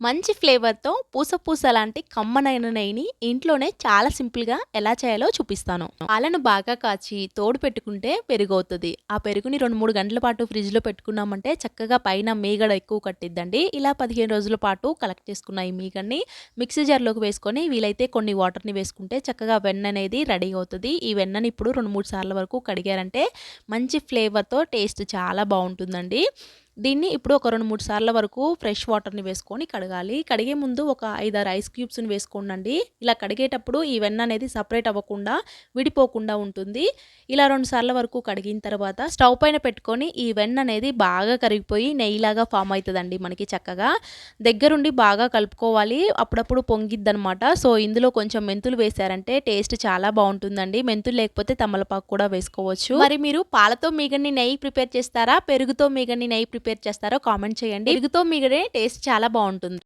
మంచి ఫ్లేవర్‌తో పూసలాంటి కమ్మనైన నెయ్యిని ఇంట్లోనే చాలా సింపుల్‌గా ఎలా చేయాలో చూపిస్తాను. పాలను బాగా కాచి తోడు పెట్టుకుంటే పెరుగవుతది. ఆ పెరుగుని 2, 3 గంటల పాటు ఫ్రిడ్జ్‌లో పెట్టుకున్నామంటే చక్కగా పైన మీగడ ఎక్కువ కట్టిద్దండి. ఇలా 15 రోజుల పాటు కలెక్ట్ చేసుకున్న ఈ మీగడని మిక్సీ జార్‌లోకి వేసుకొని వీలైతే కొన్ని వాటర్‌ని వేసుకుంటే చక్కగా వెన్ననేది రెడీ అవుతది. ఈ వెన్నని ఇప్పుడు 2, 3 సార్ల వరకు కడిగారంటే మంచి ఫ్లేవర్‌తో టేస్ట్ చాలా బావుంటుందండి. దీన్ని ఇప్పుడు ఒక 2, 3 సార్ల వరకు ఫ్రెష్ వాటర్‌ని వేసుకొని కడగాలి. కడిగే ముందు ఒక 5, 6 ఐస్ క్యూబ్స్‌ని వేసుకోండండి. ఇలా కడిగేటప్పుడు ఈ వెన్న అనేది సెపరేట్ అవ్వకుండా, విడిపోకుండా ఉంటుంది. ఇలా 2 సార్ల వరకు కడిగిన తర్వాత స్టవ్ పైన పెట్టుకొని ఈ వెన్న అనేది బాగా కరిగిపోయి నెయ్యిలాగా ఫార్మ్ అయితదండి మనకి చక్కగా. దగ్గరుండి బాగా కలుపుకోవాలి. అప్పుడప్పుడు పొంగిద్దనమాట. సో, ఇందులో కొంచెం మెంతులు వేశారంటే టేస్ట్ చాలా బావుంటుందండి. మెంతులు లేకపోతే తమలపాకు కూడా వేసుకోవచ్చు. మరి మీరు పాలతో మీగడని నెయ్యి ప్రిపేర్ చేస్తారా? పెరుగుతో మీగడని నెయ్యి ప్రిపేర్ చేస్తారో కామెంట్ చేయండి. పెరుగుతో మీగడే టేస్ట్ చాలా బావుంటుంది.